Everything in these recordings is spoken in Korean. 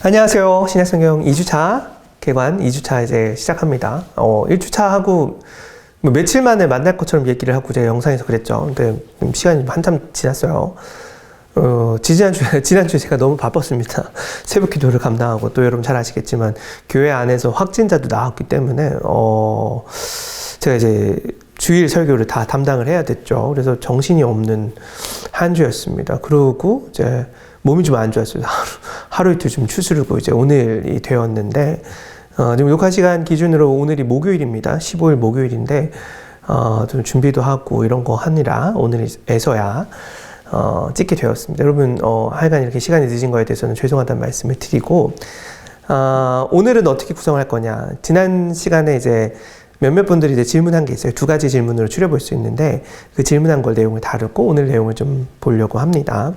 안녕하세요. 신약성경 2주차 개관 2주차 이제 시작합니다. 1주차 하고 뭐 며칠 만에 만날 것처럼 얘기를 하고 제가 영상에서 그랬죠. 근데 시간이 한참 지났어요. 지난주에 제가 너무 바빴습니다. 새벽 기도를 감당하고 또 여러분 잘 아시겠지만 교회 안에서 확진자도 나왔기 때문에 제가 이제 주일 설교를 다 담당을 해야 됐죠. 그래서 정신이 없는 한 주였습니다. 그리고 이제 몸이 좀 안 좋았어요. 하루 이틀 좀 추스르고 이제 오늘이 되었는데, 지금 녹화 시간 기준으로 오늘이 목요일입니다. 15일 목요일인데, 좀 준비도 하고 이런 거 하느라 오늘에서야, 찍게 되었습니다. 여러분, 하여간 이렇게 시간이 늦은 거에 대해서는 죄송하다는 말씀을 드리고, 오늘은 어떻게 구성을 할 거냐. 지난 시간에 이제 몇몇 분들이 이제 질문한 게 있어요. 두 가지 질문으로 추려볼 수 있는데 그 질문한 걸 내용을 다루고 오늘 내용을 좀 보려고 합니다.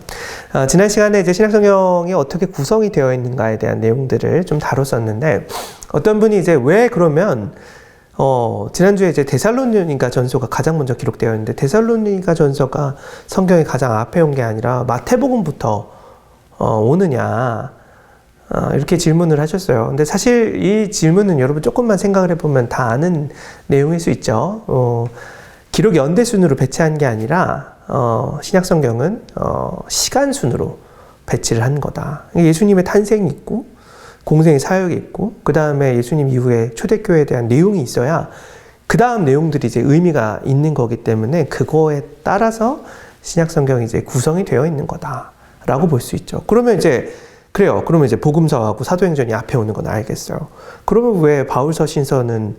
지난 시간에 이제 신약성경이 어떻게 구성이 되어 있는가에 대한 내용들을 좀 다뤘었는데 어떤 분이 이제 왜 그러면 지난주에 이제 데살로니가 전서가 가장 먼저 기록되어 있는데 데살로니가 전서가 성경에 가장 앞에 온 게 아니라 마태복음부터 오느냐 이렇게 질문을 하셨어요. 근데 사실 이 질문은 여러분 조금만 생각을 해보면 다 아는 내용일 수 있죠. 기록 연대순으로 배치한 게 아니라 신약성경은 시간순으로 배치를 한 거다. 예수님의 탄생이 있고 공생의 사역이 있고 그 다음에 예수님 이후에 초대교회에 대한 내용이 있어야 그 다음 내용들이 이제 의미가 있는 거기 때문에 그거에 따라서 신약성경이 이제 구성이 되어 있는 거다라고 볼 수 있죠. 그러면 이제 복음서하고 사도행전이 앞에 오는 건 알겠어요. 그러면 왜 바울서 신서는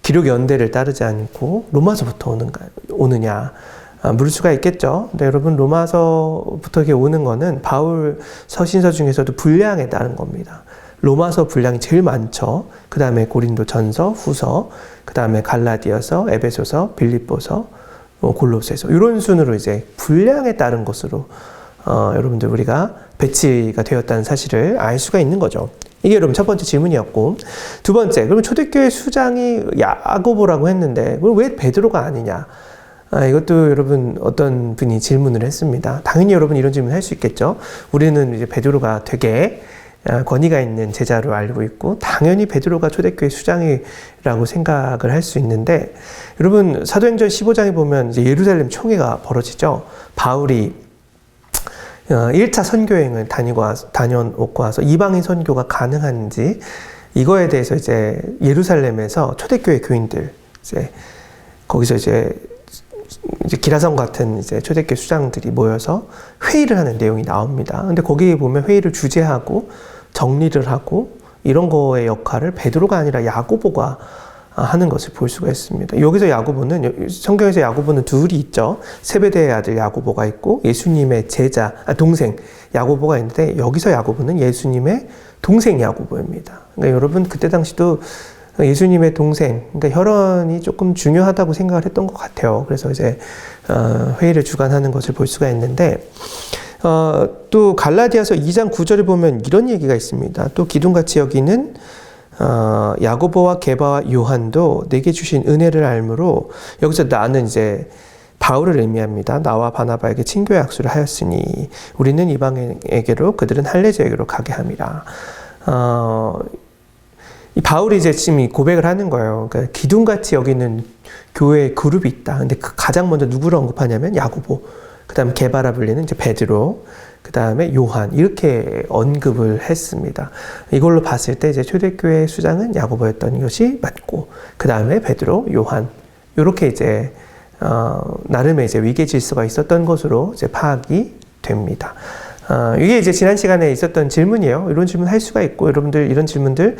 기록 연대를 따르지 않고 로마서부터 오느냐? 물을 수가 있겠죠. 근데 여러분 로마서부터 이렇게 오는 거는 바울서 신서 중에서도 분량에 따른 겁니다. 로마서 분량이 제일 많죠. 그 다음에 고린도 전서, 후서, 그 다음에 갈라디아서, 에베소서, 빌립보서, 골로새서 이런 순으로 이제 분량에 따른 것으로 여러분들 우리가 배치가 되었다는 사실을 알 수가 있는 거죠. 이게 여러분 첫 번째 질문이었고 두 번째, 그러면 초대교회 수장이 야고보라고 했는데 그럼 왜 베드로가 아니냐? 이것도 여러분 어떤 분이 질문을 했습니다. 당연히 여러분 이런 질문 할 수 있겠죠. 우리는 이제 베드로가 되게 권위가 있는 제자로 알고 있고 당연히 베드로가 초대교회 수장이라고 생각을 할 수 있는데 여러분 사도행전 15장에 보면 이제 예루살렘 총회가 벌어지죠. 바울이 1차 선교행을 다녀오고 와서 이방인 선교가 가능한지 이거에 대해서 이제 예루살렘에서 초대교회 교인들 거기서 이제 기라성 같은 이제 초대교회 수장들이 모여서 회의를 하는 내용이 나옵니다. 근데 거기 보면 회의를 주재하고 정리를 하고 이런 거의 역할을 베드로가 아니라 야고보가 하는 것을 볼 수가 있습니다. 여기서 야고보는 성경에서 야고보는 둘이 있죠. 세베대의 아들 야고보가 있고 예수님의 동생 야고보가 있는데 여기서 야고보는 예수님의 동생 야고보입니다. 그러니까 여러분 그때 당시도 예수님의 동생, 그러니까 혈연이 조금 중요하다고 생각을 했던 것 같아요. 그래서 이제 회의를 주관하는 것을 볼 수가 있는데 또 갈라디아서 2장 9절을 보면 이런 얘기가 있습니다. 또 기둥같이 여기는 야고보와 게바와 요한도 내게 주신 은혜를 알므로 여기서 나는 이제 바울을 의미합니다. 나와 바나바에게 친교의 악수를 하였으니 우리는 이방인에게로 그들은 할례자에게로 가게 함이라. 이 바울이 이제 지금 고백을 하는 거예요. 그러니까 기둥같이 여기는 교회의 그룹이 있다. 근데 가장 먼저 누구를 언급하냐면 야고보, 그 다음에 게바라 불리는 이제 베드로, 그 다음에 요한 이렇게 언급을 했습니다. 이걸로 봤을 때 이제 초대교회 수장은 야고보였던 것이 맞고 그 다음에 베드로, 요한 이렇게 이제 나름의 이제 위계 질서가 있었던 것으로 이제 파악이 됩니다. 이게 이제 지난 시간에 있었던 질문이에요. 이런 질문 할 수가 있고 여러분들 이런 질문들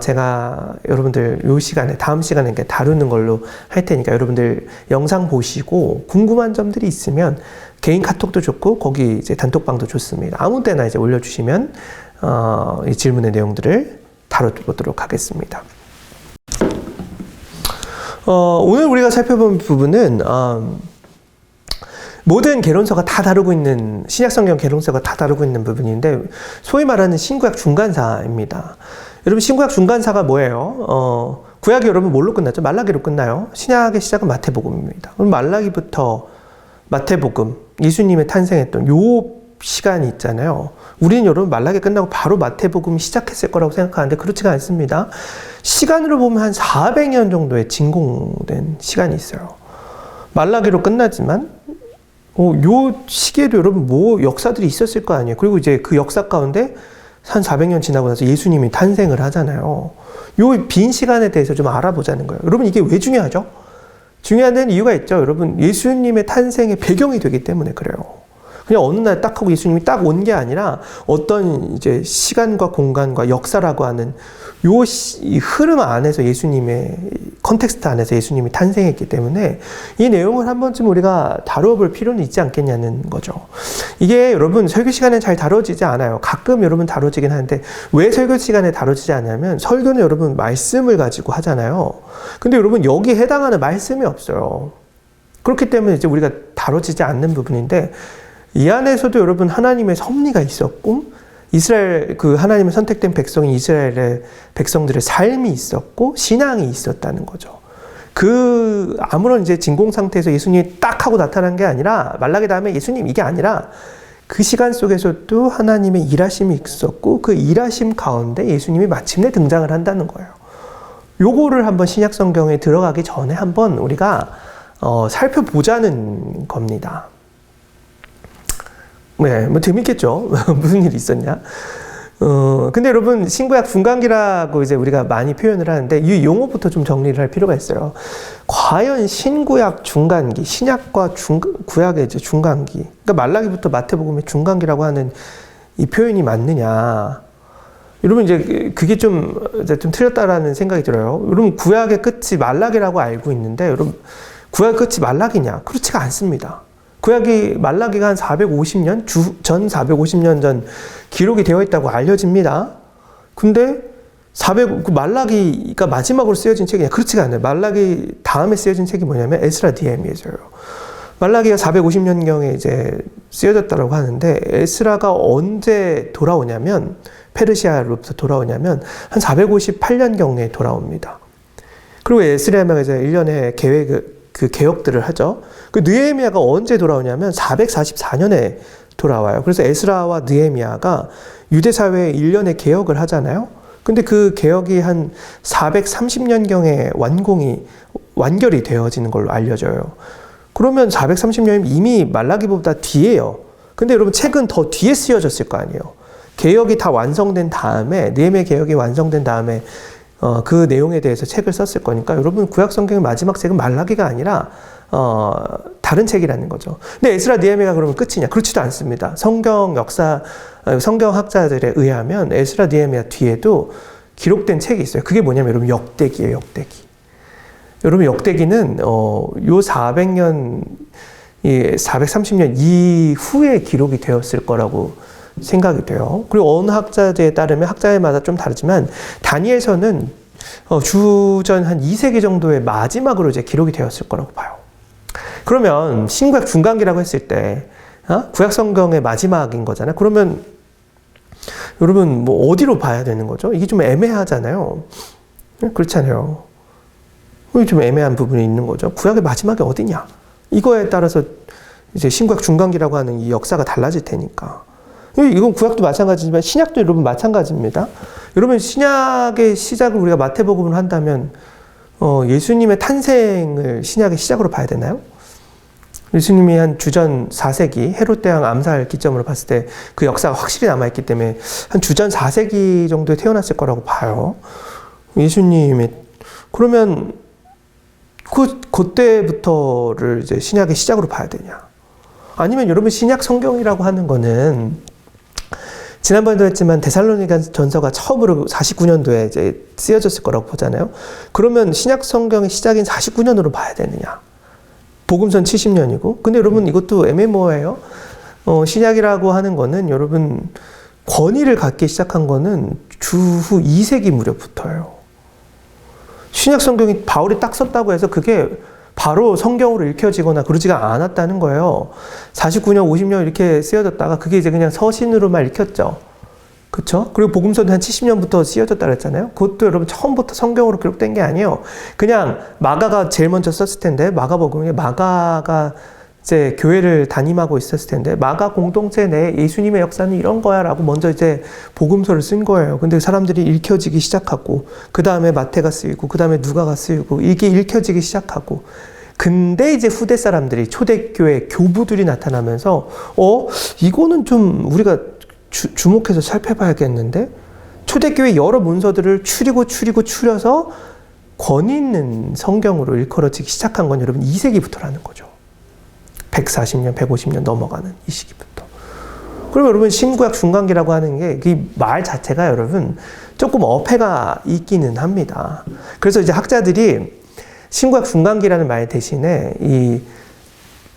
제가 여러분들 요 시간에 다음 시간에 이렇게 다루는 걸로 할 테니까 여러분들 영상 보시고 궁금한 점들이 있으면 개인 카톡도 좋고 거기 이제 단톡방도 좋습니다. 아무 때나 이제 올려주시면 이 질문의 내용들을 다뤄보도록 하겠습니다. 오늘 우리가 살펴본 부분은 모든 개론서가 다 다루고 있는 신약성경 개론서가 다 다루고 있는 부분인데 소위 말하는 신구약 중간사입니다. 여러분 신구약 중간사가 뭐예요? 구약이 여러분 뭘로 끝났죠? 말라기로 끝나요. 신약의 시작은 마태복음입니다. 그럼 말라기부터 마태복음, 예수님의 탄생했던 요 시간이 있잖아요. 우리는 여러분 말라기 끝나고 바로 마태복음 시작했을 거라고 생각하는데 그렇지가 않습니다. 시간으로 보면 한 400년 정도의 진공된 시간이 있어요. 말라기로 끝나지만 요 시기에도 여러분 뭐 역사들이 있었을 거 아니에요. 그리고 이제 그 역사 가운데 한 400년 지나고 나서 예수님이 탄생을 하잖아요. 요 빈 시간에 대해서 좀 알아보자는 거예요. 여러분 이게 왜 중요하죠? 중요한 이유가 있죠. 여러분 예수님의 탄생의 배경이 되기 때문에 그래요. 그냥 어느 날 딱 하고 예수님이 딱 온 게 아니라 어떤 이제 시간과 공간과 역사라고 하는 이 흐름 안에서 예수님의 컨텍스트 안에서 예수님이 탄생했기 때문에 이 내용을 한 번쯤 우리가 다뤄볼 필요는 있지 않겠냐는 거죠. 이게 여러분 설교 시간에 잘 다뤄지지 않아요. 가끔 여러분 다뤄지긴 하는데 왜 설교 시간에 다뤄지지 않냐면 설교는 여러분 말씀을 가지고 하잖아요. 근데 여러분 여기에 해당하는 말씀이 없어요. 그렇기 때문에 이제 우리가 다뤄지지 않는 부분인데 이 안에서도 여러분 하나님의 섭리가 있었고 이스라엘 그 하나님의 선택된 백성이 이스라엘의 백성들의 삶이 있었고 신앙이 있었다는 거죠. 그 아무런 이제 진공 상태에서 예수님이 딱 하고 나타난 게 아니라 말라기 다음에 예수님 이게 아니라 그 시간 속에서도 하나님의 일하심이 있었고 그 일하심 가운데 예수님이 마침내 등장을 한다는 거예요. 요거를 한번 신약 성경에 들어가기 전에 한번 우리가 살펴보자는 겁니다. 네, 뭐 재밌겠죠. 무슨 일이 있었냐. 근데 여러분 신구약 중간기라고 이제 우리가 많이 표현을 하는데 이 용어부터 좀 정리를 할 필요가 있어요. 과연 신구약 중간기, 신약과 구약의 이제 중간기, 그러니까 말라기부터 마태복음의 중간기라고 하는 이 표현이 맞느냐? 여러분 이제 그게 좀 틀렸다라는 생각이 들어요. 여러분 구약의 끝이 말라기라고 알고 있는데 여러분 구약 끝이 말라기냐? 그렇지가 않습니다. 구약이 말라기가 한 450년 전 450년 전 기록이 되어 있다고 알려집니다. 근데 말라기가 마지막으로 쓰여진 책이냐? 그렇지가 않아요. 말라기 다음에 쓰여진 책이 뭐냐면 에스라 니에미야예요. 말라기가 450년경에 이제 쓰여졌다고 하는데 에스라가 언제 돌아오냐면 페르시아로부터 돌아오냐면 한 458년경에 돌아옵니다. 그리고 에스라가 이제 1년에 개혁들을 하죠. 그 느헤미야가 언제 돌아오냐면 444년에 돌아와요. 그래서 에스라와 느헤미야가 유대 사회에 1년의 개혁을 하잖아요. 근데 그 개혁이 한 430년경에 완결이 되어지는 걸로 알려져요. 그러면 430년이면 이미 말라기보다 뒤에요. 근데 여러분 책은 더 뒤에 쓰여졌을 거 아니에요. 개혁이 다 완성된 다음에 느헤미야 개혁이 완성된 다음에 그 내용에 대해서 책을 썼을 거니까 여러분 구약 성경의 마지막 책은 말라기가 아니라 다른 책이라는 거죠. 근데 에스라 느헤미야가 그러면 끝이냐? 그렇지도 않습니다. 성경학자들에 의하면 에스라 느헤미야 뒤에도 기록된 책이 있어요. 그게 뭐냐면 여러분 역대기예요. 역대기. 여러분 역대기는 요 430년 이후에 기록이 되었을 거라고 생각이 돼요. 그리고 어느 학자들에 따르면 학자마다 좀 다르지만 다니엘서는 주전 한 2세기 정도의 마지막으로 이제 기록이 되었을 거라고 봐요. 그러면 신구약 중간기라고 했을 때 구약 성경의 마지막인 거잖아요. 그러면 여러분 뭐 어디로 봐야 되는 거죠? 이게 좀 애매하잖아요. 그렇잖아요. 좀 애매한 부분이 있는 거죠. 구약의 마지막이 어디냐? 이거에 따라서 이제 신구약 중간기라고 하는 이 역사가 달라질 테니까. 이건 구약도 마찬가지지만 신약도 여러분 마찬가지입니다. 여러분 신약의 시작을 우리가 마태복음으로 한다면 예수님의 탄생을 신약의 시작으로 봐야 되나요? 예수님이 한 주전 4세기 헤롯 대왕 암살 기점으로 봤을 때 그 역사가 확실히 남아있기 때문에 한 주전 4세기 정도에 태어났을 거라고 봐요. 예수님의 그러면 그때부터를 이제 신약의 시작으로 봐야 되냐? 아니면 여러분 신약 성경이라고 하는 거는 지난번에도 했지만 데살로니가 전서가 처음으로 49년도에 이제 쓰여졌을 거라고 보잖아요. 그러면 신약 성경의 시작인 49년으로 봐야 되느냐? 복음선 70년이고. 근데 여러분 이것도 애매모호해요. 신약이라고 하는 거는 여러분 권위를 갖기 시작한 거는 주후 2세기 무렵부터예요. 신약 성경이 바울이 딱 썼다고 해서 그게 바로 성경으로 읽혀지거나 그러지가 않았다는 거예요. 49년, 50년 이렇게 쓰여졌다가 그게 이제 그냥 서신으로만 읽혔죠. 그쵸? 그리고 복음서도 한 70년부터 쓰여졌다 그랬잖아요. 그것도 여러분 처음부터 성경으로 기록된 게 아니에요. 그냥 마가가 제일 먼저 썼을 텐데 마가복음에 마가가 이제 교회를 담임하고 있었을 텐데 마가 공동체 내 예수님의 역사는 이런 거야라고 먼저 이제 복음서를 쓴 거예요. 근데 사람들이 읽혀지기 시작하고 그 다음에 마태가 쓰이고 그 다음에 누가가 쓰이고 이게 읽혀지기 시작하고 근데 이제 후대 사람들이 초대교회 교부들이 나타나면서 이거는 좀 우리가 주목해서 살펴봐야겠는데 초대교회 여러 문서들을 추려서 권위 있는 성경으로 일컬어지기 시작한 건 여러분 2세기부터라는 거죠. 140년, 150년 넘어가는 이 시기부터. 그럼 여러분 신구약 중간기라고 하는 게 그 말 자체가 여러분 조금 어폐가 있기는 합니다. 그래서 이제 학자들이 신구약 중간기라는 말 대신에 이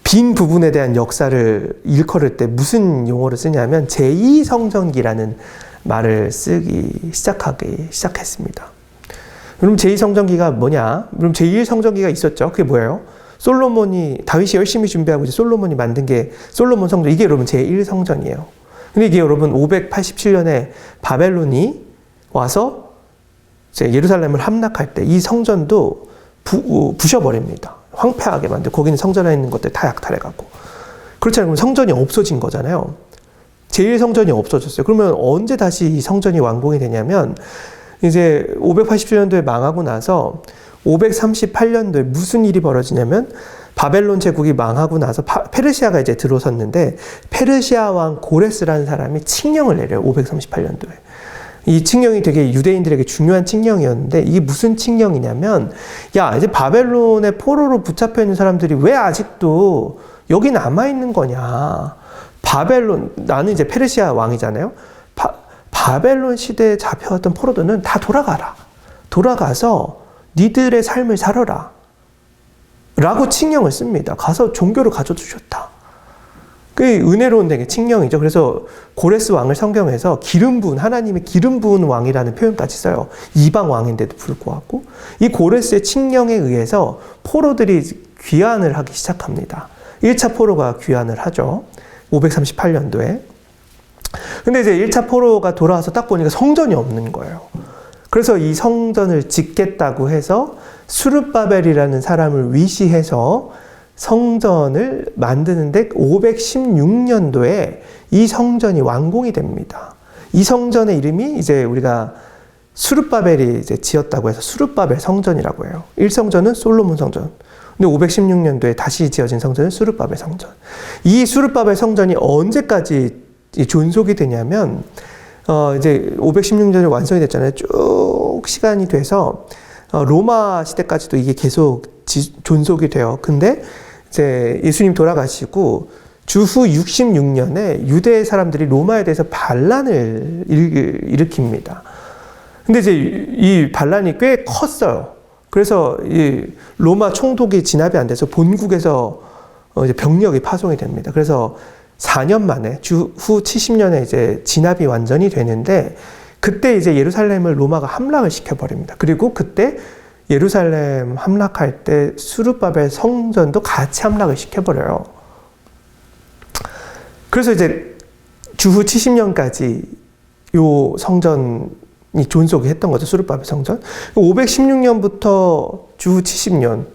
빈 부분에 대한 역사를 일컬을 때 무슨 용어를 쓰냐면 제2성전기라는 말을 쓰기 시작했습니다. 그럼 제2성전기가 뭐냐? 그럼 제1성전기가 있었죠. 그게 뭐예요? 다윗이 열심히 준비하고 이제 솔로몬이 만든 게 솔로몬 성전. 이게 여러분 제1성전이에요. 근데 이게 여러분 587년에 바벨론이 와서 이제 예루살렘을 함락할 때 이 성전도 부셔버립니다. 황폐하게 만들고 거기는 성전에 있는 것들 다 약탈해가고. 그렇잖아요. 그럼 성전이 없어진 거잖아요. 제1성전이 없어졌어요. 그러면 언제 다시 이 성전이 완공이 되냐면 이제 587년도에 망하고 나서 538년도에 무슨 일이 벌어지냐면 바벨론 제국이 망하고 나서 페르시아가 이제 들어섰는데 페르시아 왕 고레스라는 사람이 칙령을 내려요. 538년도에. 이 칙령이 되게 유대인들에게 중요한 칙령이었는데 이게 무슨 칙령이냐면 이제 바벨론의 포로로 붙잡혀 있는 사람들이 왜 아직도 여기 남아있는 거냐. 나는 이제 페르시아 왕이잖아요. 바벨론 시대에 잡혀왔던 포로들은 다 돌아가라. 돌아가서 니들의 삶을 살아라. 라고 칙령을 씁니다. 가서 종교를 가져도 좋다. 꽤 은혜로운 되게 칙령이죠. 그래서 고레스 왕을 성경에서 하나님의 기름 부은 왕이라는 표현까지 써요. 이방 왕인데도 불구하고. 이 고레스의 칙령에 의해서 포로들이 귀환을 하기 시작합니다. 1차 포로가 귀환을 하죠. 538년도에. 근데 이제 1차 포로가 돌아와서 딱 보니까 성전이 없는 거예요. 그래서 이 성전을 짓겠다고 해서 수르바벨이라는 사람을 위시해서 성전을 만드는데 516년도에 이 성전이 완공이 됩니다. 이 성전의 이름이 이제 우리가 수르바벨이 이제 지었다고 해서 수르바벨 성전이라고 해요. 1성전은 솔로몬 성전. 근데 516년도에 다시 지어진 성전은 수르바벨 성전. 이 수르바벨 성전이 언제까지 존속이 되냐면 이제 516년에 완성이 됐잖아요. 쭉 시간이 돼서 로마 시대까지도 이게 계속 존속이 돼요. 근데 이제 예수님 돌아가시고 주후 66년에 유대 사람들이 로마에 대해서 반란을 일으킵니다. 근데 이제 이 반란이 꽤 컸어요. 그래서 이 로마 총독이 진압이 안 돼서 본국에서 이제 병력이 파송이 됩니다. 그래서 4년 만에 주후 70년에 이제 진압이 완전히 되는데 그때 이제 예루살렘을 로마가 함락을 시켜버립니다. 그리고 그때 예루살렘 함락할 때 수르바벨 성전도 같이 함락을 시켜버려요. 그래서 이제 주후 70년까지 요 성전이 존속이 했던 거죠. 수르바벨 성전. 516년부터 주후 70년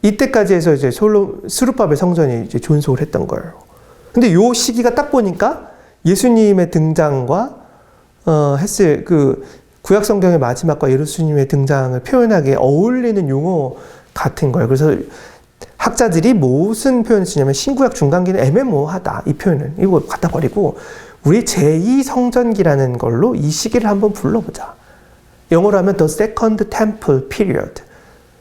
이때까지 해서 이제 수르바벨 성전이 이제 존속을 했던 거예요. 근데 요 시기가 딱 보니까 예수님의 등장과 했을 구약 성경의 마지막과 예수님의 등장을 표현하기에 어울리는 용어 같은 거예요. 그래서 학자들이 무슨 표현을 쓰냐면 신구약 중간기는 애매모호하다. 이 표현은 이거 갖다 버리고 우리 제2성전기라는 걸로 이 시기를 한번 불러보자. 영어로 하면 The Second Temple Period.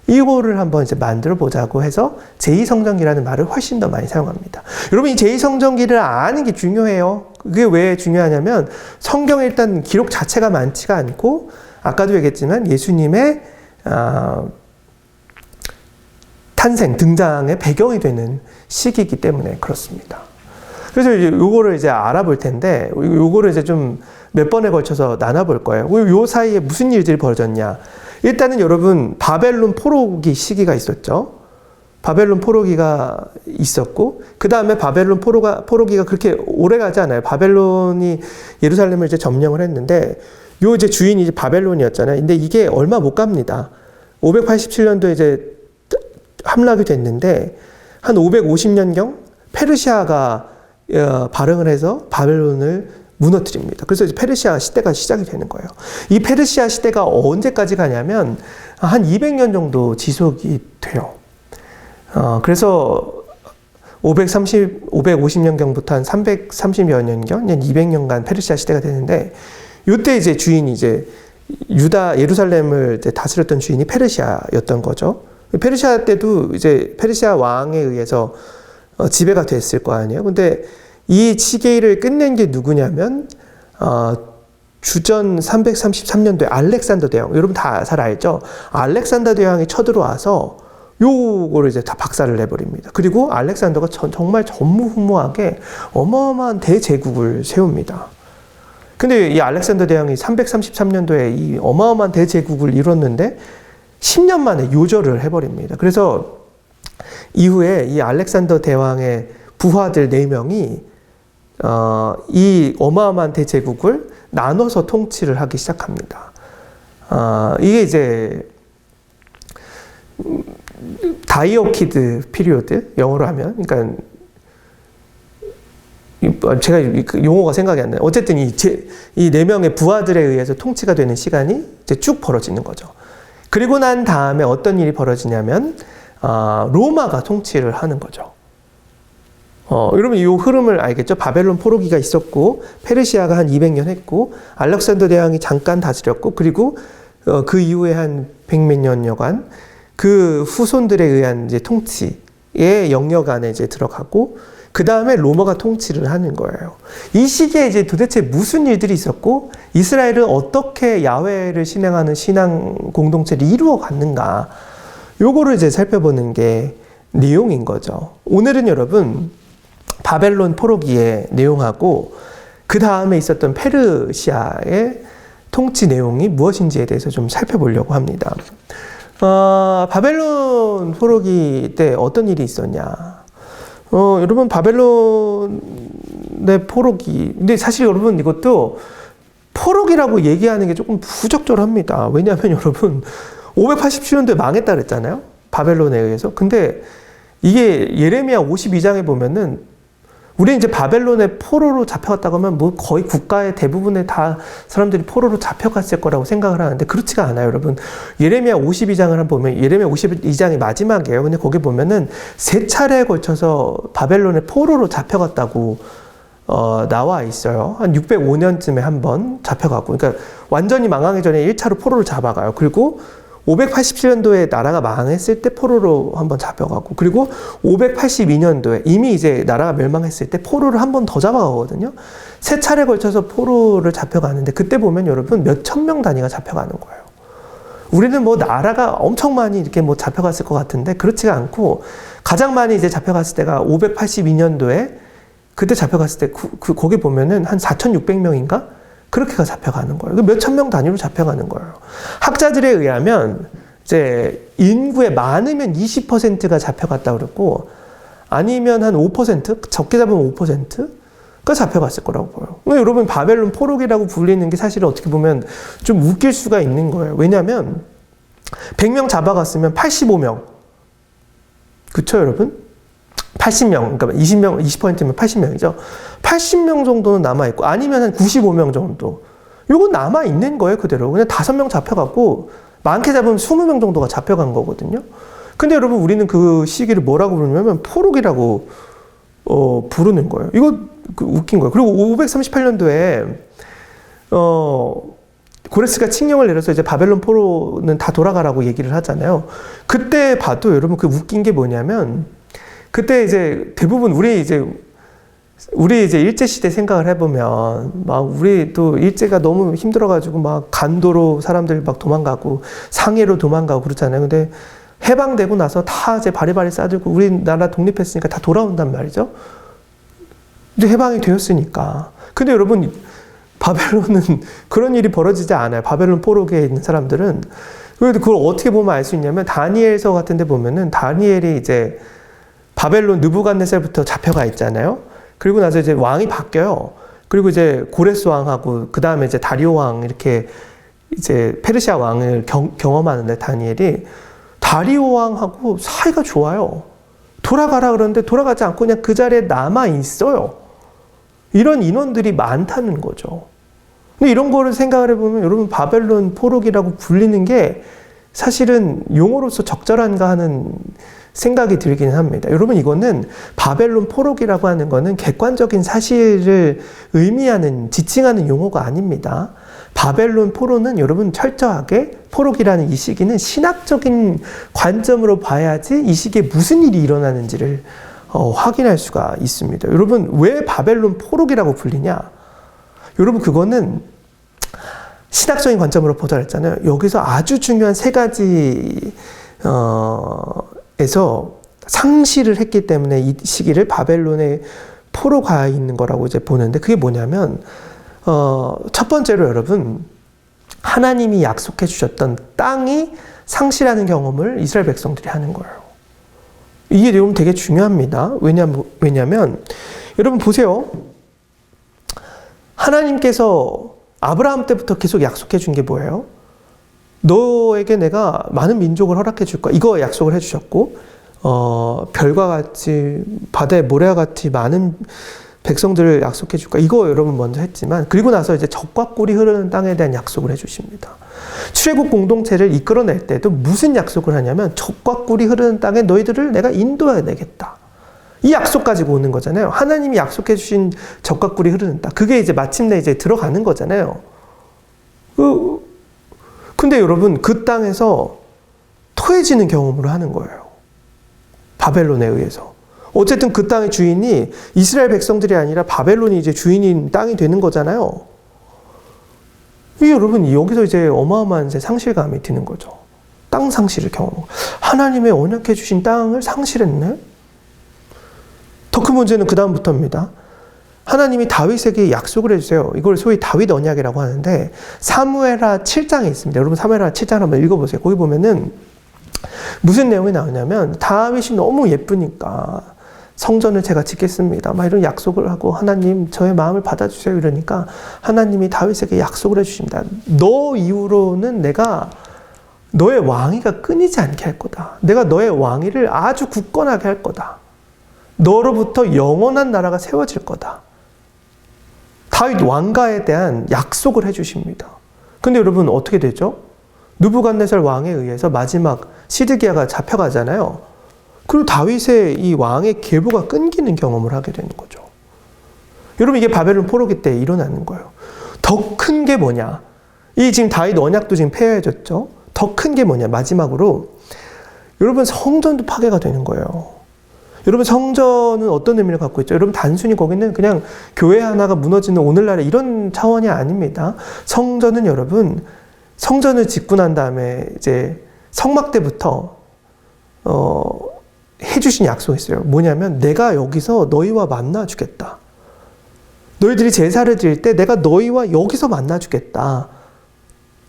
이거를 한번 이제 만들어 보자고 해서 제2성전기라는 말을 훨씬 더 많이 사용합니다. 여러분 이 제2성전기를 아는 게 중요해요. 그게 왜 중요하냐면 성경에 일단 기록 자체가 많지가 않고 아까도 얘기했지만 예수님의 탄생, 등장의 배경이 되는 시기이기 때문에 그렇습니다. 그래서 이제 요거를 이제 알아볼 텐데 요거를 이제 좀 몇 번에 걸쳐서 나눠볼 거예요. 요 사이에 무슨 일들이 벌어졌냐. 일단은 여러분 바벨론 포로기 시기가 있었죠. 바벨론 포로기가 있었고 그 다음에 바벨론 포로기가 그렇게 오래 가지 않아요. 바벨론이 예루살렘을 이제 점령을 했는데 요 이제 주인이 이제 바벨론이었잖아요. 근데 이게 얼마 못 갑니다. 587년도에 이제 함락이 됐는데 한 550년경 페르시아가 발흥을 해서 바벨론을 무너뜨립니다. 그래서 이제 페르시아 시대가 시작이 되는 거예요. 이 페르시아 시대가 언제까지 가냐면 한 200년 정도 지속이 돼요. 그래서 550년경부터 한 330여 년경, 한 200년간 페르시아 시대가 되는데, 이때 이제 주인이 이제 예루살렘을 이제 다스렸던 주인이 페르시아였던 거죠. 페르시아 때도 이제 페르시아 왕에 의해서 지배가 됐을 거 아니에요. 근데 이 시기를 끝낸 게 누구냐면, 주전 333년도에 알렉산더 대왕, 여러분 다 잘 알죠? 알렉산더 대왕이 쳐들어와서 요거를 이제 다 박살을 내버립니다. 그리고 알렉산더가 정말 전무후무하게 어마어마한 대제국을 세웁니다. 근데 이 알렉산더 대왕이 333년도에 이 어마어마한 대제국을 이뤘는데 10년 만에 요절을 해버립니다. 그래서 이후에 이 알렉산더 대왕의 부하들 4명이 이 어마어마한 대제국을 나눠서 통치를 하기 시작합니다. 이게 이제 다이오키드 피리오드, 영어로 하면, 그러니까 제가 용어가 생각이 안 나요. 어쨌든 이 4명의 부하들에 의해서 통치가 되는 시간이 이제 쭉 벌어지는 거죠. 그리고 난 다음에 어떤 일이 벌어지냐면 로마가 통치를 하는 거죠. 여러분 이 흐름을 알겠죠? 바벨론 포로기가 있었고 페르시아가 한 200년 했고 알렉산더 대왕이 잠깐 다스렸고 그리고 그 이후에 한 100몇 년여간 그 후손들에 의한 이제 통치의 영역 안에 이제 들어가고 그 다음에 로마가 통치를 하는 거예요. 이 시기에 이제 도대체 무슨 일들이 있었고 이스라엘은 어떻게 야훼를 신앙하는 신앙 공동체를 이루어 갔는가, 요거를 이제 살펴보는 게 내용인 거죠. 오늘은 여러분 바벨론 포로기의 내용하고 그 다음에 있었던 페르시아의 통치 내용이 무엇인지에 대해서 좀 살펴보려고 합니다. 바벨론 포로기 때 어떤 일이 있었냐? 여러분 바벨론의 포로기, 근데 사실 여러분 이것도 포로기라고 얘기하는 게 조금 부적절합니다. 왜냐하면 여러분 587년도에 망했다 그랬잖아요, 바벨론에 의해서. 근데 이게 예레미야 52장에 보면은 우리 이제 바벨론의 포로로 잡혀갔다고 하면 뭐 거의 국가의 대부분의 다 사람들이 포로로 잡혀갔을 거라고 생각을 하는데 그렇지가 않아요, 여러분. 예레미야 52장을 한번 보면, 예레미야 52장이 마지막이에요. 근데 거기 보면은 3차례에 걸쳐서 바벨론의 포로로 잡혀갔다고 나와 있어요. 한 605년쯤에 한번 잡혀가고, 그러니까 완전히 망하기 전에 1차로 포로를 잡아가요. 그리고 587년도에 나라가 망했을 때 포로로 한번 잡혀가고, 그리고 582년도에 이미 이제 나라가 멸망했을 때 포로를 한 번 더 잡아가거든요. 3차례 걸쳐서 포로를 잡혀가는데 그때 보면 여러분 몇천 명 단위가 잡혀가는 거예요. 우리는 뭐 나라가 엄청 많이 이렇게 뭐 잡혀갔을 것 같은데 그렇지가 않고, 가장 많이 이제 잡혀갔을 때가 582년도에 그때 잡혀갔을 때 거기 보면은 한 4,600명인가? 그렇게가 잡혀가는 거예요. 몇천 명 단위로 잡혀가는 거예요. 학자들에 의하면 이제 인구에 많으면 20%가 잡혀갔다 그랬고, 아니면 한 5%, 적게 잡으면 5%가 잡혀갔을 거라고 보여요. 여러분 바벨론 포로기라고 불리는 게 사실은 어떻게 보면 좀 웃길 수가 있는 거예요. 왜냐하면 100명 잡아갔으면 85명, 그쵸 여러분? 80명, 그러니까 20%면 80명이죠. 80명 정도는 남아있고, 아니면 한 95명 정도. 요건 남아있는 거예요, 그대로. 그냥 5명 잡혀갔고, 많게 잡으면 20명 정도가 잡혀간 거거든요. 근데 여러분, 우리는 그 시기를 뭐라고 부르냐면, 포로기라고, 부르는 거예요. 이거 웃긴 거예요. 그리고 538년도에, 고레스가 칙령을 내려서 이제 바벨론 포로는 다 돌아가라고 얘기를 하잖아요. 그때 봐도 여러분 그 웃긴 게 뭐냐면, 그때 이제 대부분 우리 이제 일제시대 생각을 해보면 막 우리 또 일제가 너무 힘들어가지고 막 간도로 사람들 막 도망가고 상해로 도망가고 그렇잖아요. 근데 해방되고 나서 다 이제 바리바리 싸들고 우리나라 독립했으니까 다 돌아온단 말이죠. 이제 해방이 되었으니까. 근데 여러분 바벨론은 그런 일이 벌어지지 않아요. 바벨론 포로기에 있는 사람들은. 그런데 그걸 어떻게 보면 알 수 있냐면 다니엘서 같은 데 보면은 다니엘이 이제 바벨론 느부갓네살부터 잡혀가 있잖아요. 그리고 나서 이제 왕이 바뀌어요. 그리고 이제 고레스 왕하고 그 다음에 이제 다리오 왕, 이렇게 이제 페르시아 왕을 경험하는데 다니엘이 다리오 왕하고 사이가 좋아요. 돌아가라 그러는데 돌아가지 않고 그냥 그 자리에 남아 있어요. 이런 인원들이 많다는 거죠. 근데 이런 거를 생각을 해보면 여러분 바벨론 포로기라고 불리는 게 사실은 용어로서 적절한가 하는 생각이 들기는 합니다. 여러분 이거는 바벨론 포로기라고 하는 거는 객관적인 사실을 의미하는 지칭하는 용어가 아닙니다. 바벨론 포로는 여러분 철저하게 포로기라는 이 시기는 신학적인 관점으로 봐야지 이 시기에 무슨 일이 일어나는지를 확인할 수가 있습니다. 여러분 왜 바벨론 포로기라고 불리냐? 여러분 그거는 신학적인 관점으로 보자 했잖아요. 여기서 아주 중요한 세 가지 에서 상실을 했기 때문에 이 시기를 바벨론에 포로 가 있는 거라고 이제 보는데 그게 뭐냐면 첫 번째로 여러분 하나님이 약속해 주셨던 땅이 상실하는 경험을 이스라엘 백성들이 하는 거예요. 이게 여러분 되게 중요합니다. 왜냐면 여러분 보세요. 하나님께서 아브라함 때부터 계속 약속해 준 게 뭐예요? 너에게 내가 많은 민족을 허락해 줄 거야. 이거 약속을 해 주셨고 별과 같이 바다의 모래와 같이 많은 백성들을 약속해 줄 거야. 이거 여러분 먼저 했지만 그리고 나서 이제 젖과 꿀이 흐르는 땅에 대한 약속을 해 주십니다. 출애굽 공동체를 이끌어낼 때도 무슨 약속을 하냐면 젖과 꿀이 흐르는 땅에 너희들을 내가 인도해내겠다. 이 약속 가지고 오는 거잖아요. 하나님이 약속해 주신 젖과 꿀이 흐르는 땅. 그게 이제 마침내 이제 들어가는 거잖아요. 근데 여러분 그 땅에서 토해지는 경험으로 하는 거예요. 바벨론에 의해서. 어쨌든 그 땅의 주인이 이스라엘 백성들이 아니라 바벨론이 이제 주인인 땅이 되는 거잖아요. 이게 여러분 여기서 이제 어마어마한 이제 상실감이 드는 거죠. 땅 상실을 경험하고 하나님의 언약해 주신 땅을 상실했네. 더 큰 문제는 그 다음부터입니다. 하나님이 다윗에게 약속을 해주세요. 이걸 소위 다윗 언약이라고 하는데 사무엘하 7장에 있습니다. 여러분 사무엘하 7장 한번 읽어보세요. 거기 보면은 무슨 내용이 나오냐면 다윗이 너무 예쁘니까 성전을 제가 짓겠습니다. 막 이런 약속을 하고 하나님 저의 마음을 받아주세요. 이러니까 하나님이 다윗에게 약속을 해주십니다. 너 이후로는 내가 너의 왕위가 끊이지 않게 할 거다. 내가 너의 왕위를 아주 굳건하게 할 거다. 너로부터 영원한 나라가 세워질 거다. 다윗 왕가에 대한 약속을 해주십니다. 근데 여러분 어떻게 되죠? 느부갓네살 왕에 의해서 마지막 시드기야가 잡혀가잖아요. 그리고 다윗의 이 왕의 계보가 끊기는 경험을 하게 되는 거죠. 여러분 이게 바벨론 포로기 때 일어나는 거예요. 더 큰 게 뭐냐? 이 지금 다윗 언약도 지금 폐허해졌죠. 더 큰 게 뭐냐? 마지막으로 여러분 성전도 파괴가 되는 거예요. 여러분 성전은 어떤 의미를 갖고 있죠? 여러분 단순히 거기는 그냥 교회 하나가 무너지는 오늘날의 이런 차원이 아닙니다. 성전은 여러분 성전을 짓고 난 다음에 이제 성막 때부터 해주신 약속이 있어요. 뭐냐면 내가 여기서 너희와 만나주겠다. 너희들이 제사를 드릴 때 내가 너희와 여기서 만나주겠다.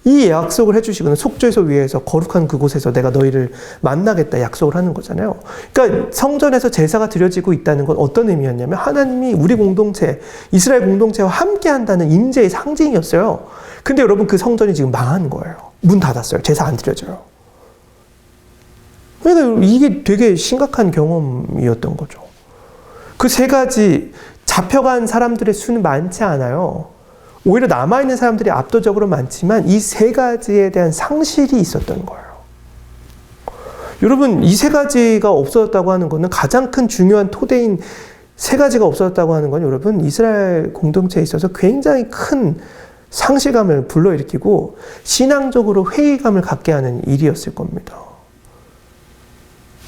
이 약속을 해주시고는 속죄소 위에서 거룩한 그곳에서 내가 너희를 만나겠다 약속을 하는 거잖아요. 그러니까 성전에서 제사가 드려지고 있다는 건 어떤 의미였냐면 하나님이 우리 공동체, 이스라엘 공동체와 함께 한다는 임재의 상징이었어요. 근데 여러분 그 성전이 지금 망한 거예요. 문 닫았어요. 제사 안 드려져요. 그러니까 이게 되게 심각한 경험이었던 거죠. 그 세 가지 잡혀간 사람들의 수는 많지 않아요. 오히려 남아있는 사람들이 압도적으로 많지만 이 세 가지에 대한 상실이 있었던 거예요. 여러분 이 세 가지가 없어졌다고 하는 것은 가장 큰 중요한 토대인 세 가지가 없어졌다고 하는 건 여러분 이스라엘 공동체에 있어서 굉장히 큰 상실감을 불러일으키고 신앙적으로 회의감을 갖게 하는 일이었을 겁니다.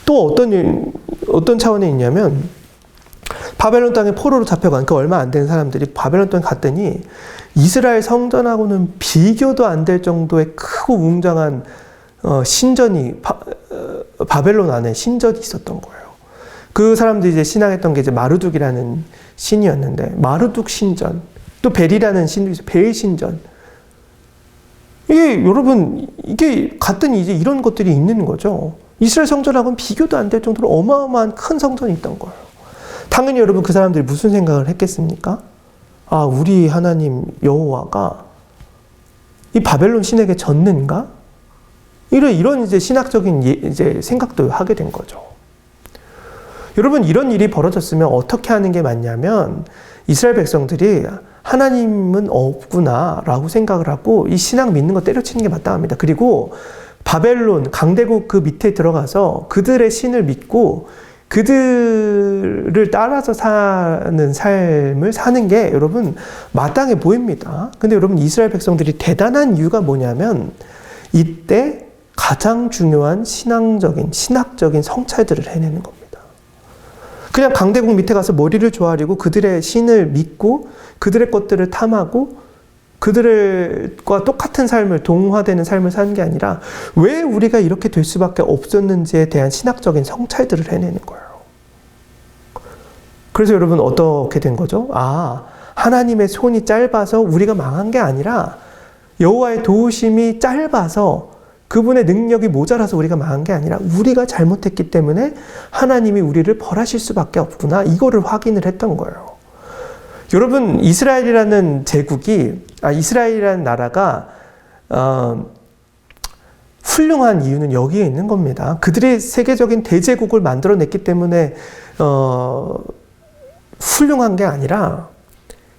또 어떤 차원에 있냐면 바벨론 땅에 포로로 잡혀간 그 얼마 안 된 사람들이 바벨론 땅에 갔더니 이스라엘 성전하고는 비교도 안 될 정도의 크고 웅장한 신전이 바벨론 안에 신전이 있었던 거예요. 그 사람들이 이제 신앙했던 게 이제 마르둑이라는 신이었는데 마르둑 신전, 또 벨이라는 신도 있어요. 벨 신전. 이게 여러분 이게 갔더니 이제 이런 것들이 있는 거죠. 이스라엘 성전하고는 비교도 안 될 정도로 어마어마한 큰 성전이 있던 거예요. 당연히 여러분 그 사람들이 무슨 생각을 했겠습니까? 아, 우리 하나님 여호와가 이 바벨론 신에게 졌는가? 이런 이제 신학적인 이제 생각도 하게 된 거죠. 여러분, 이런 일이 벌어졌으면 어떻게 하는 게 맞냐면 이스라엘 백성들이 하나님은 없구나 라고 생각을 하고 이 신앙 믿는 거 때려치는 게 마땅합니다. 그리고 바벨론 강대국 그 밑에 들어가서 그들의 신을 믿고 그들을 따라서 사는 삶을 사는 게 여러분 마땅해 보입니다. 근데 여러분, 이스라엘 백성들이 대단한 이유가 뭐냐면 이때 가장 중요한 신학적인 성찰들을 해내는 겁니다. 그냥 강대국 밑에 가서 머리를 조아리고 그들의 신을 믿고 그들의 것들을 탐하고 그들과 똑같은 삶을, 동화되는 삶을 사는 게 아니라 왜 우리가 이렇게 될 수밖에 없었는지에 대한 신학적인 성찰들을 해내는 거예요. 그래서 여러분, 어떻게 된 거죠? 하나님의 손이 짧아서 우리가 망한 게 아니라 여호와의 도우심이 짧아서 그분의 능력이 모자라서 우리가 망한 게 아니라 우리가 잘못했기 때문에 하나님이 우리를 벌하실 수밖에 없구나. 이거를 확인을 했던 거예요. 여러분, 이스라엘이라는 나라가 훌륭한 이유는 여기에 있는 겁니다. 그들이 세계적인 대제국을 만들어냈기 때문에 훌륭한 게 아니라,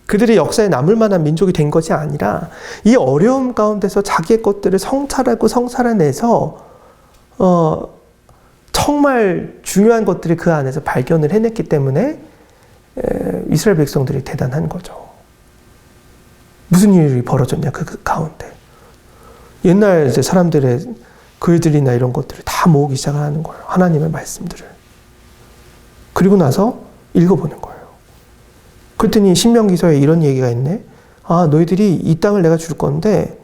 그들이 역사에 남을 만한 민족이 된 것이 아니라 이 어려움 가운데서 자기의 것들을 성찰하고 성찰해내서 정말 중요한 것들이 그 안에서 발견을 해냈기 때문에 이스라엘 백성들이 대단한 거죠. 무슨 일이 벌어졌냐, 그 가운데. 옛날 이제 사람들의 글들이나 이런 것들을 다 모으기 시작하는 거예요. 하나님의 말씀들을. 그리고 나서 읽어보는 거예요. 그랬더니 신명기서에 이런 얘기가 있네. 너희들이 이 땅을 내가 줄 건데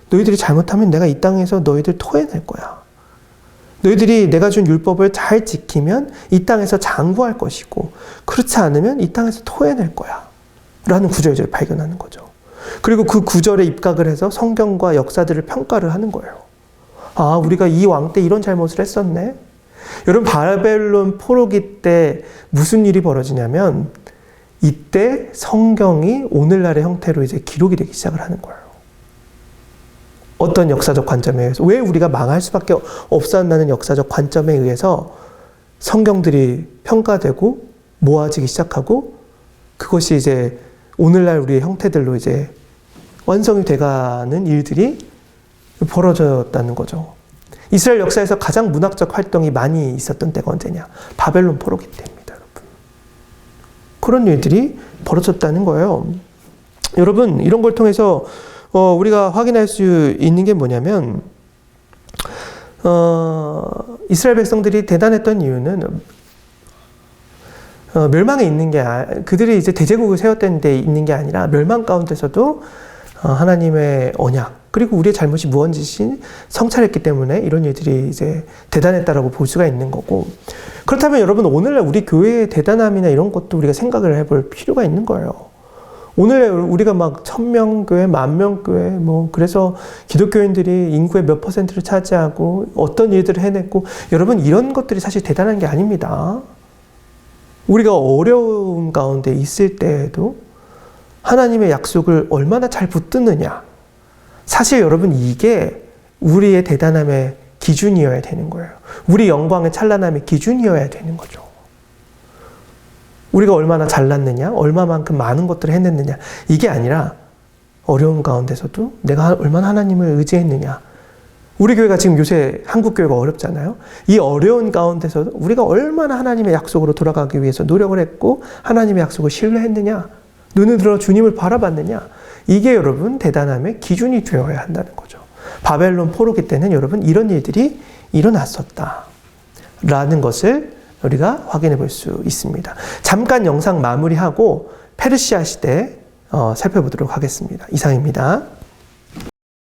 너희들이 잘못하면 내가 이 땅에서 너희들 토해낼 거야. 너희들이 내가 준 율법을 잘 지키면 이 땅에서 장구할 것이고 그렇지 않으면 이 땅에서 토해낼 거야. 라는 구절을 발견하는 거죠. 그리고 그 구절에 입각을 해서 성경과 역사들을 평가를 하는 거예요. 우리가 이 왕 때 이런 잘못을 했었네. 여러분, 바벨론 포로기 때 무슨 일이 벌어지냐면 이때 성경이 오늘날의 형태로 이제 기록이 되기 시작을 하는 거예요. 어떤 역사적 관점에 의해서, 왜 우리가 망할 수밖에 없었나는 역사적 관점에 의해서 성경들이 평가되고 모아지기 시작하고 그것이 이제 오늘날 우리의 형태들로 이제 완성이 돼가는 일들이 벌어졌다는 거죠. 이스라엘 역사에서 가장 문학적 활동이 많이 있었던 때가 언제냐? 바벨론 포로기 때입니다. 그런 일들이 벌어졌다는 거예요. 여러분, 이런 걸 통해서 우리가 확인할 수 있는 게 뭐냐면 이스라엘 백성들이 대단했던 이유는 멸망에 있는 게 그들이 이제 대제국을 세웠던 데 있는 게 아니라 멸망 가운데서도 하나님의 언약 그리고 우리의 잘못이 무언지 성찰했기 때문에 이런 일들이 이제 대단했다라고 볼 수가 있는 거고, 그렇다면 여러분, 오늘날 우리 교회의 대단함이나 이런 것도 우리가 생각을 해볼 필요가 있는 거예요. 오늘 우리가 막 1000명 교회, 10,000명 교회, 그래서 기독교인들이 인구의 몇 %를 차지하고 어떤 일들을 해냈고, 여러분, 이런 것들이 사실 대단한 게 아닙니다. 우리가 어려움 가운데 있을 때에도 하나님의 약속을 얼마나 잘 붙드느냐. 사실 여러분, 이게 우리의 대단함의 기준이어야 되는 거예요. 우리 영광의 찬란함의 기준이어야 되는 거죠. 우리가 얼마나 잘났느냐, 얼마만큼 많은 것들을 해냈느냐, 이게 아니라 어려움 가운데서도 내가 얼마나 하나님을 의지했느냐. 우리 교회가 지금 요새 한국 교회가 어렵잖아요. 이 어려운 가운데서도 우리가 얼마나 하나님의 약속으로 돌아가기 위해서 노력을 했고 하나님의 약속을 신뢰했느냐, 눈을 들어 주님을 바라봤느냐, 이게 여러분 대단함의 기준이 되어야 한다는 거죠. 바벨론 포로기 때는 여러분 이런 일들이 일어났었다라는 것을 우리가 확인해 볼 수 있습니다. 잠깐 영상 마무리하고 페르시아 시대 살펴보도록 하겠습니다. 이상입니다.